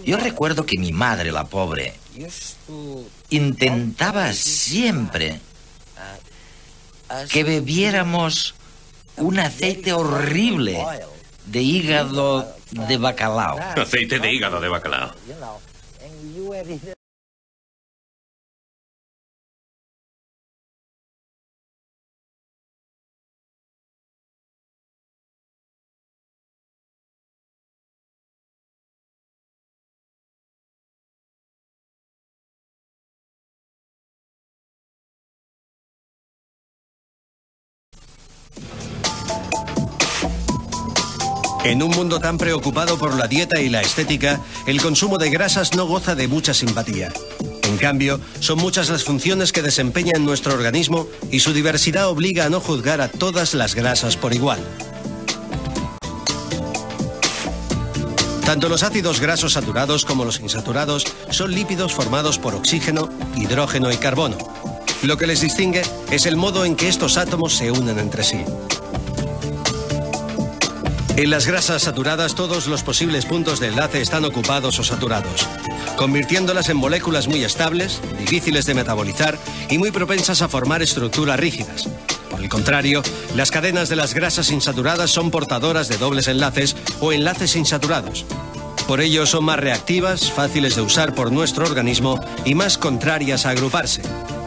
Yo recuerdo que mi madre, la pobre, intentaba siempre que bebiéramos un aceite horrible de hígado de bacalao. Aceite de hígado de bacalao. En un mundo tan preocupado por la dieta y la estética, el consumo de grasas no goza de mucha simpatía. En cambio, son muchas las funciones que desempeña en nuestro organismo y su diversidad obliga a no juzgar a todas las grasas por igual. Tanto los ácidos grasos saturados como los insaturados son lípidos formados por oxígeno, hidrógeno y carbono. Lo que les distingue es el modo en que estos átomos se unen entre sí. En las grasas saturadas todos los posibles puntos de enlace están ocupados o saturados, convirtiéndolas en moléculas muy estables, difíciles de metabolizar y muy propensas a formar estructuras rígidas. Por el contrario, las cadenas de las grasas insaturadas son portadoras de dobles enlaces o enlaces insaturados. Por ello son más reactivas, fáciles de usar por nuestro organismo y más contrarias a agruparse.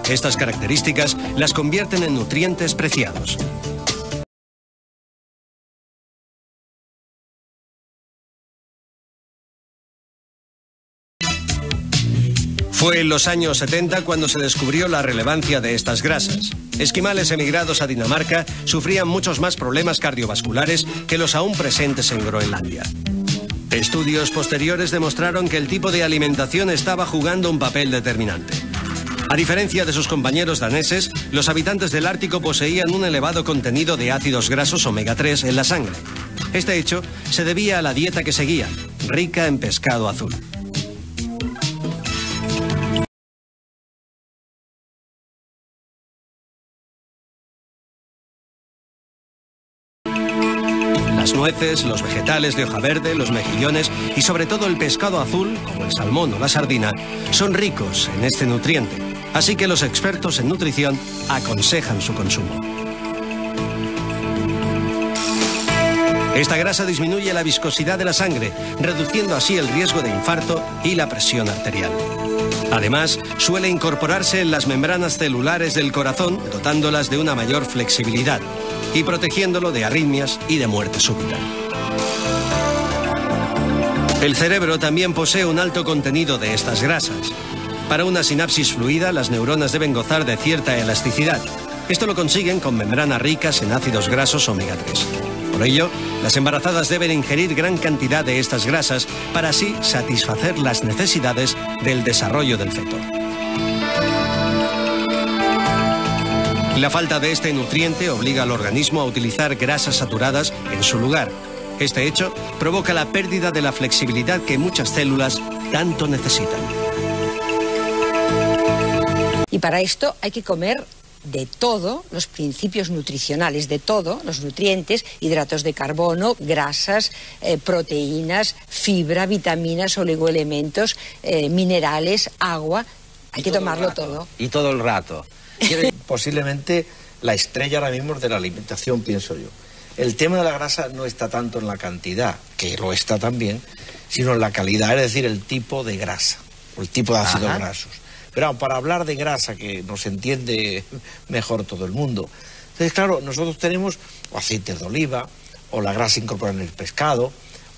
Estas características las convierten en nutrientes preciados. Fue en los años 70 cuando se descubrió la relevancia de estas grasas. Esquimales emigrados a Dinamarca sufrían muchos más problemas cardiovasculares que los aún presentes en Groenlandia. Estudios posteriores demostraron que el tipo de alimentación estaba jugando un papel determinante. A diferencia de sus compañeros daneses, los habitantes del Ártico poseían un elevado contenido de ácidos grasos omega 3 en la sangre. Este hecho se debía a la dieta que seguían, rica en pescado azul. Las nueces, los vegetales de hoja verde, los mejillones y sobre todo el pescado azul, como el salmón o la sardina, son ricos en este nutriente, así que los expertos en nutrición aconsejan su consumo. Esta grasa disminuye la viscosidad de la sangre, reduciendo así el riesgo de infarto y la presión arterial. Además, suele incorporarse en las membranas celulares del corazón, dotándolas de una mayor flexibilidad y protegiéndolo de arritmias y de muerte súbita. El cerebro también posee un alto contenido de estas grasas. Para una sinapsis fluida, las neuronas deben gozar de cierta elasticidad. Esto lo consiguen con membranas ricas en ácidos grasos omega 3. Por ello, las embarazadas deben ingerir gran cantidad de estas grasas para así satisfacer las necesidades del desarrollo del feto. La falta de este nutriente obliga al organismo a utilizar grasas saturadas en su lugar. Este hecho provoca la pérdida de la flexibilidad que muchas células tanto necesitan. Y para esto hay que comer de todo los principios nutricionales, de todo, los nutrientes, hidratos de carbono, grasas, proteínas, fibra, vitaminas, oligoelementos, minerales, agua. Hay que tomarlo todo. Y todo el rato. Posiblemente la estrella ahora mismo es de la alimentación, pienso yo. El tema de la grasa no está tanto en la cantidad, que lo está también, sino en la calidad, es decir, el tipo de grasa, o el tipo de ácidos grasos. Pero para hablar de grasa, que nos entiende mejor todo el mundo, entonces claro, nosotros tenemos o aceites de oliva, o la grasa incorporada en el pescado,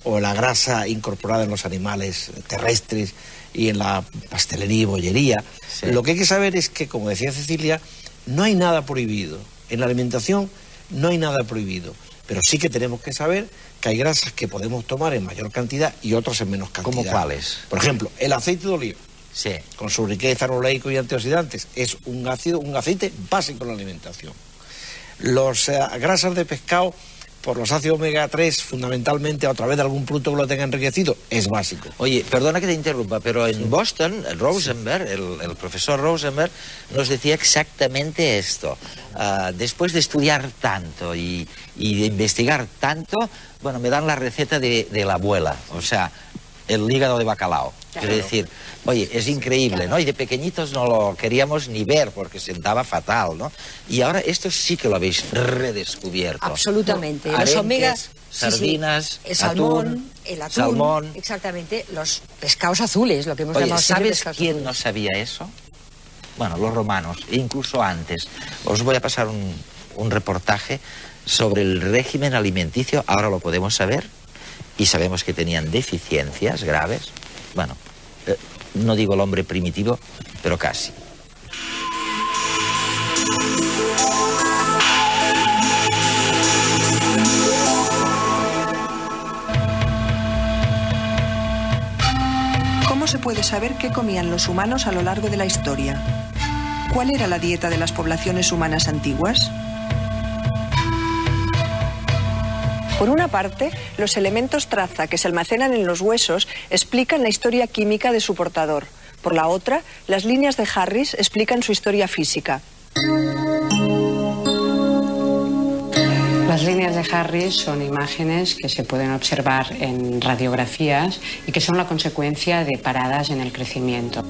o la grasa incorporada en los animales terrestres y en la pastelería y bollería. Sí. Lo que hay que saber es que, como decía Cecilia, no hay nada prohibido. En la alimentación no hay nada prohibido, pero sí que tenemos que saber que hay grasas que podemos tomar en mayor cantidad y otras en menos cantidad. ¿Cómo cuáles? Por ejemplo, el aceite de oliva. Sí. Con su riqueza oleico y antioxidantes, es un aceite básico en la alimentación. Las grasas de pescado, por los ácidos omega 3, fundamentalmente a través de algún producto que lo tenga enriquecido, es básico. Oye, perdona que te interrumpa, pero en Boston, Rosenberg, el profesor Rosenberg, nos decía exactamente esto. Después de estudiar tanto y de investigar tanto, bueno, me dan la receta de la abuela. O sea, el hígado de bacalao. Claro. Quiero decir, oye, es increíble, claro, ¿no? Y de pequeñitos no lo queríamos ni ver porque sentaba fatal, ¿no? Y ahora esto sí que lo habéis redescubierto. Absolutamente. Arenques, los omegas, sardinas, el salmón, salmón. Exactamente, los pescados azules, lo que hemos llamado. ¿Sabes quién no sabía eso? Bueno, los romanos, incluso antes. Os voy a pasar un reportaje sobre el régimen alimenticio, ahora lo podemos saber, y sabemos que tenían deficiencias graves. Bueno, no digo el hombre primitivo, pero casi. ¿Cómo se puede saber qué comían los humanos a lo largo de la historia? ¿Cuál era la dieta de las poblaciones humanas antiguas? Por una parte, los elementos traza que se almacenan en los huesos explican la historia química de su portador. Por la otra, las líneas de Harris explican su historia física. Las líneas de Harris son imágenes que se pueden observar en radiografías y que son la consecuencia de paradas en el crecimiento.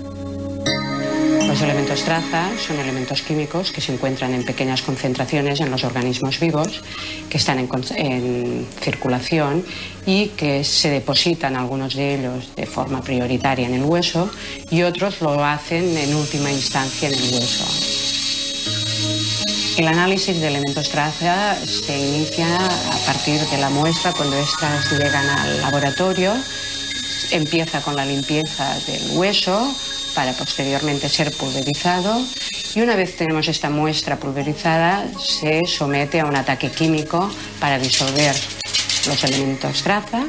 Los elementos traza son elementos químicos que se encuentran en pequeñas concentraciones en los organismos vivos, que están en circulación y que se depositan algunos de ellos de forma prioritaria en el hueso y otros lo hacen en última instancia en el hueso. El análisis de elementos traza se inicia a partir de la muestra cuando éstas llegan al laboratorio. Empieza con la limpieza del hueso para posteriormente ser pulverizado y una vez tenemos esta muestra pulverizada se somete a un ataque químico para disolver los elementos traza,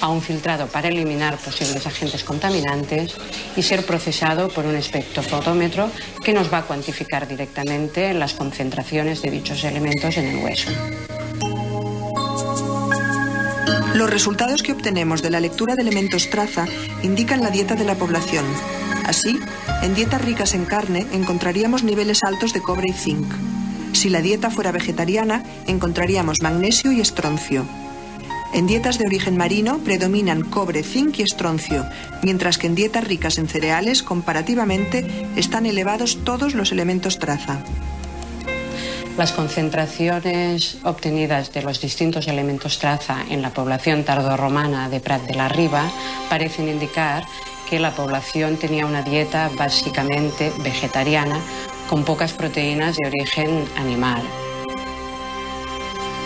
a un filtrado para eliminar posibles agentes contaminantes y ser procesado por un espectrofotómetro que nos va a cuantificar directamente las concentraciones de dichos elementos en el hueso. Los resultados que obtenemos de la lectura de elementos traza indican la dieta de la población. Así, en dietas ricas en carne encontraríamos niveles altos de cobre y zinc. Si la dieta fuera vegetariana, encontraríamos magnesio y estroncio. En dietas de origen marino predominan cobre, zinc y estroncio, mientras que en dietas ricas en cereales, comparativamente, están elevados todos los elementos traza. Las concentraciones obtenidas de los distintos elementos traza en la población tardorromana de Prat de la Riba parecen indicar que la población tenía una dieta básicamente vegetariana con pocas proteínas de origen animal.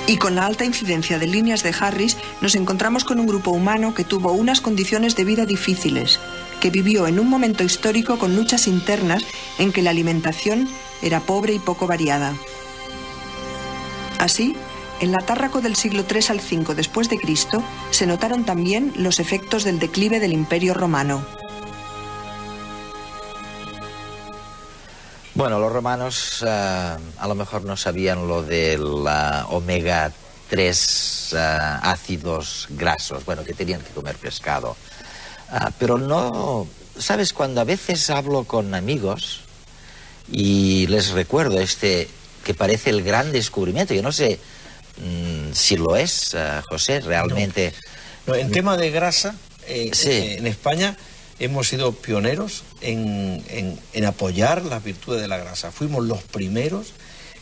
Y con la alta incidencia de líneas de Harris nos encontramos con un grupo humano que tuvo unas condiciones de vida difíciles, que vivió en un momento histórico con luchas internas en que la alimentación era pobre y poco variada. Así, en la Tárraco del siglo III al V después de Cristo se notaron también los efectos del declive del Imperio Romano. Bueno, los romanos a lo mejor no sabían lo del omega 3 ácidos grasos, bueno, que tenían que comer pescado. Pero no, ¿sabes? Cuando a veces hablo con amigos y les recuerdo que parece el gran descubrimiento, yo no sé si lo es, José, realmente. No, en tema de grasa, sí. En España hemos sido pioneros en apoyar las virtudes de la grasa. Fuimos los primeros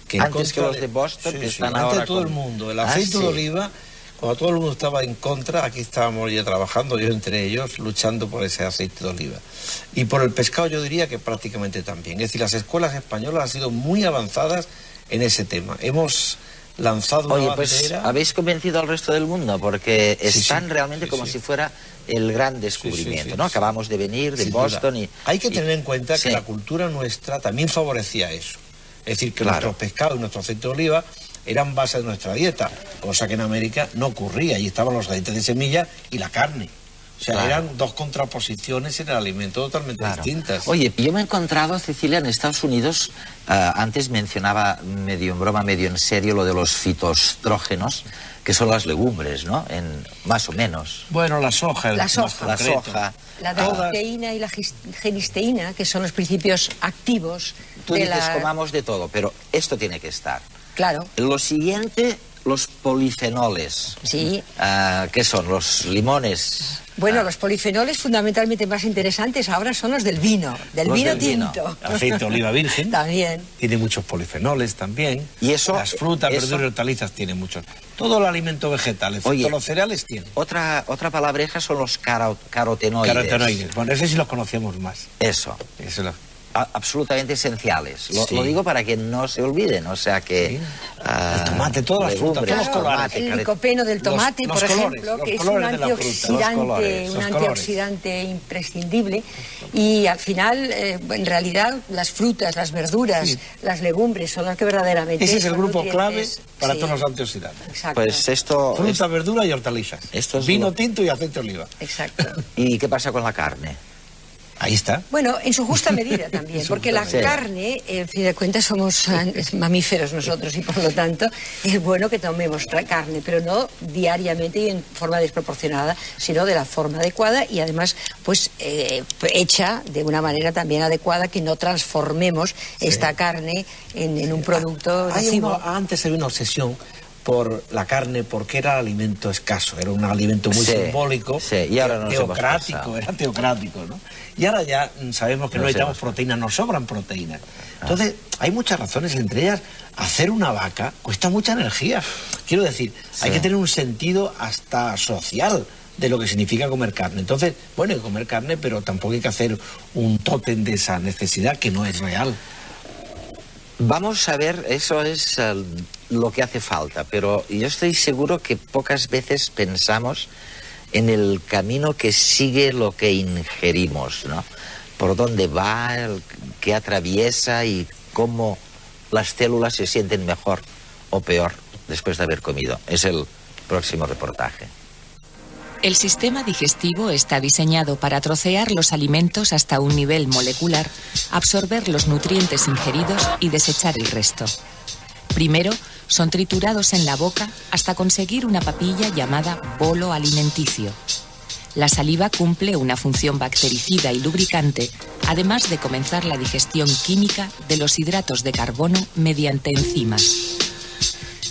que... Antes que los de Boston, que están ahora antes de todo el mundo. El aceite de oliva, cuando todo el mundo estaba en contra, aquí estábamos ya trabajando, yo entre ellos, luchando por ese aceite de oliva. Y por el pescado yo diría que prácticamente también. Es decir, las escuelas españolas han sido muy avanzadas en ese tema. Hemos lanzado una bandera... Pues habéis convencido al resto del mundo, porque están realmente como si fuera el gran descubrimiento, ¿no? Acabamos de venir de Boston y... Hay que tener en cuenta que la cultura nuestra también favorecía eso. Es decir, que nuestros pescados y nuestro aceite de oliva eran base de nuestra dieta, cosa que en América no ocurría. Allí estaban los aceites de semilla y la carne. O sea, eran dos contraposiciones en el alimento totalmente distintas. Oye, yo me he encontrado, Cecilia, en Estados Unidos, antes mencionaba medio en broma, medio en serio, lo de los fitoestrógenos, que son las legumbres, ¿no? Más o menos. Bueno, la soja. La soja. La dalisteína y la genisteína, que son los principios activos. Tú dices, comamos de todo, pero esto tiene que estar. Claro. Lo siguiente, los polifenoles. Sí. ¿Qué son? ¿Los limones? Bueno, los polifenoles fundamentalmente más interesantes ahora son los del vino, del vino tinto. Aceite de oliva virgen. También. Tiene muchos polifenoles también. Y eso, las frutas, verduras y hortalizas tienen muchos. Todo el alimento vegetal, excepto los cereales, tienen. Otra palabreja son los carotenoides. Carotenoides. Bueno, ese sí los conocemos más. Eso. Absolutamente esenciales. Lo digo para que no se olviden, o sea que... el tomate, todas las frutas, todos los colores. El licopeno del tomate, por ejemplo, que es un antioxidante imprescindible, y al final, en realidad, las frutas, las verduras, las legumbres son las que verdaderamente... Ese es el grupo clave para todos los antioxidantes. Exacto. Pues esto... Fruta, verdura y hortalizas. Vino tinto y aceite de oliva. Exacto. ¿Y qué pasa con la carne? Ahí está. Bueno, en su justa medida también, porque la carne, en fin de cuentas, somos mamíferos nosotros y por lo tanto es bueno que tomemos carne, pero no diariamente y en forma desproporcionada, sino de la forma adecuada y además pues hecha de una manera también adecuada, que no transformemos esta carne en un producto nocivo. Antes había una obsesión por la carne porque era alimento escaso, era un alimento muy simbólico, y ahora era teocrático, ¿no? Y ahora ya sabemos que no necesitamos proteínas, nos sobran proteínas. Entonces, hay muchas razones, entre ellas, hacer una vaca cuesta mucha energía. Quiero decir, hay que tener un sentido hasta social de lo que significa comer carne. Entonces, bueno, hay que comer carne, pero tampoco hay que hacer un tótem de esa necesidad que no es real. Vamos a ver, eso es lo que hace falta, pero yo estoy seguro que pocas veces pensamos en el camino que sigue lo que ingerimos, ¿no? Por dónde va, qué atraviesa y cómo las células se sienten mejor o peor después de haber comido. Es el próximo reportaje. El sistema digestivo está diseñado para trocear los alimentos hasta un nivel molecular, absorber los nutrientes ingeridos y desechar el resto. Primero, son triturados en la boca hasta conseguir una papilla llamada bolo alimenticio. La saliva cumple una función bactericida y lubricante, además de comenzar la digestión química de los hidratos de carbono mediante enzimas.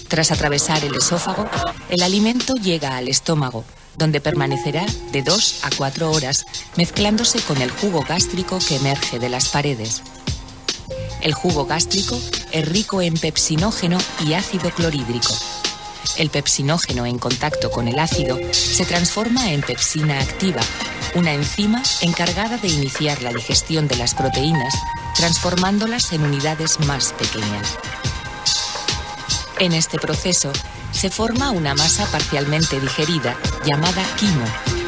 Tras atravesar el esófago, el alimento llega al estómago, donde permanecerá de 2 a 4 horas, mezclándose con el jugo gástrico que emerge de las paredes. El jugo gástrico es rico en pepsinógeno y ácido clorhídrico. El pepsinógeno en contacto con el ácido se transforma en pepsina activa, una enzima encargada de iniciar la digestión de las proteínas, transformándolas en unidades más pequeñas. En este proceso se forma una masa parcialmente digerida llamada quimo,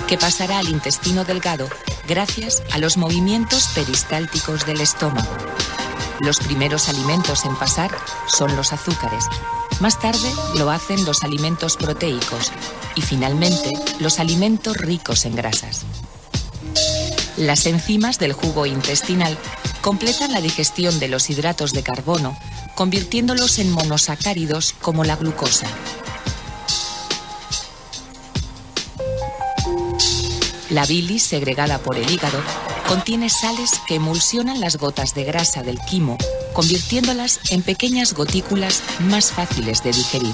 que pasará al intestino delgado gracias a los movimientos peristálticos del estómago. Los primeros alimentos en pasar son los azúcares. Más tarde lo hacen los alimentos proteicos y finalmente los alimentos ricos en grasas. Las enzimas del jugo intestinal completan la digestión de los hidratos de carbono, convirtiéndolos en monosacáridos como la glucosa. La bilis segregada por el hígado contiene sales que emulsionan las gotas de grasa del quimo, convirtiéndolas en pequeñas gotículas más fáciles de digerir.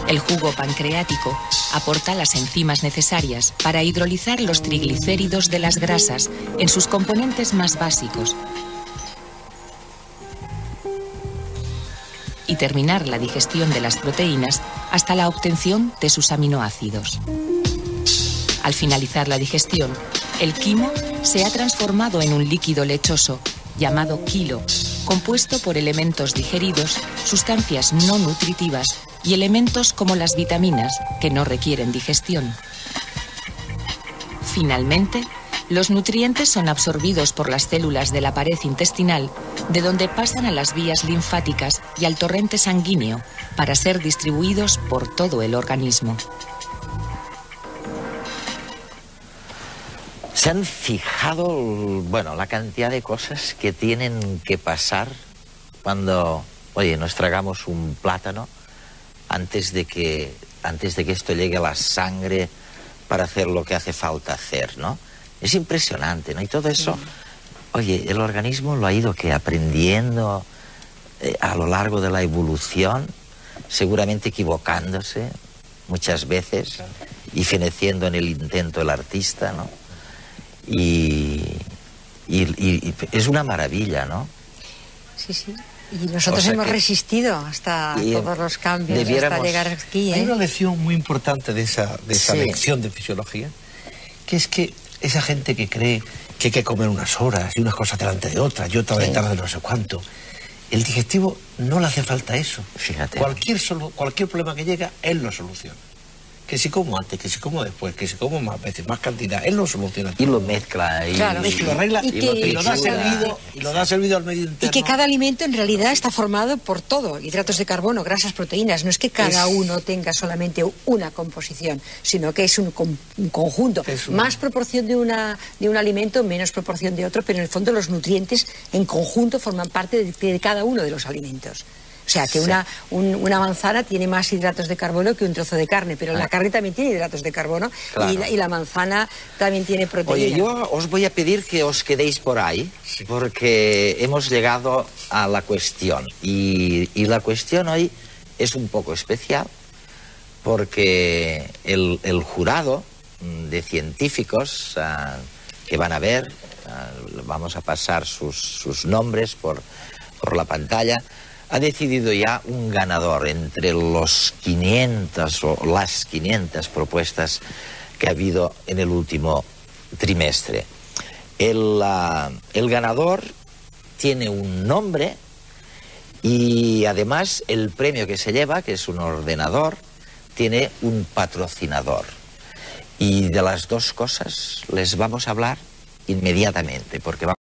El jugo pancreático aporta las enzimas necesarias para hidrolizar los triglicéridos de las grasas en sus componentes más básicos y terminar la digestión de las proteínas hasta la obtención de sus aminoácidos. Al finalizar la digestión, el quimo se ha transformado en un líquido lechoso llamado quilo, compuesto por elementos digeridos, sustancias no nutritivas y elementos como las vitaminas que no requieren digestión. Finalmente, los nutrientes son absorbidos por las células de la pared intestinal, de donde pasan a las vías linfáticas y al torrente sanguíneo para ser distribuidos por todo el organismo. ¿Se han fijado, bueno, la cantidad de cosas que tienen que pasar cuando, oye, nos tragamos un plátano antes de que esto llegue a la sangre para hacer lo que hace falta hacer, ¿no? Es impresionante, ¿no? Y todo eso, oye, el organismo lo ha ido aprendiendo a lo largo de la evolución, seguramente equivocándose muchas veces y feneciendo en el intento el artista, ¿no? Y es una maravilla, ¿no? Sí, sí. Y nosotros hemos resistido hasta todos los cambios, hasta llegar aquí, ¿eh? Hay una lección muy importante de esa lección de fisiología, que es que esa gente que cree que hay que comer unas horas y unas cosas delante de otras y otra detrás de no sé cuánto, el digestivo no le hace falta eso. Fíjate. Cualquier problema que llega, él lo soluciona. Que si como antes, que si como después, que si como más veces, más cantidad, él lo soluciona. Y lo mezcla. Claro, y lo arregla y lo da servido al medio interno. Y que cada alimento en realidad está formado por todo, hidratos de carbono, grasas, proteínas. No es que cada uno tenga solamente una composición, sino que es un conjunto. Más proporción de un alimento, menos proporción de otro, pero en el fondo los nutrientes en conjunto forman parte de cada uno de los alimentos. O sea, que una manzana tiene más hidratos de carbono que un trozo de carne, pero la carne también tiene hidratos de carbono, claro. y la manzana también tiene proteína. Oye, yo os voy a pedir que os quedéis por ahí, porque hemos llegado a la cuestión. Y la cuestión hoy es un poco especial, porque el jurado de científicos que van a ver, vamos a pasar sus nombres por la pantalla, ha decidido ya un ganador entre los 500 o las 500 propuestas que ha habido en el último trimestre. El ganador tiene un nombre y además el premio que se lleva, que es un ordenador, tiene un patrocinador. Y de las dos cosas les vamos a hablar inmediatamente, porque vamos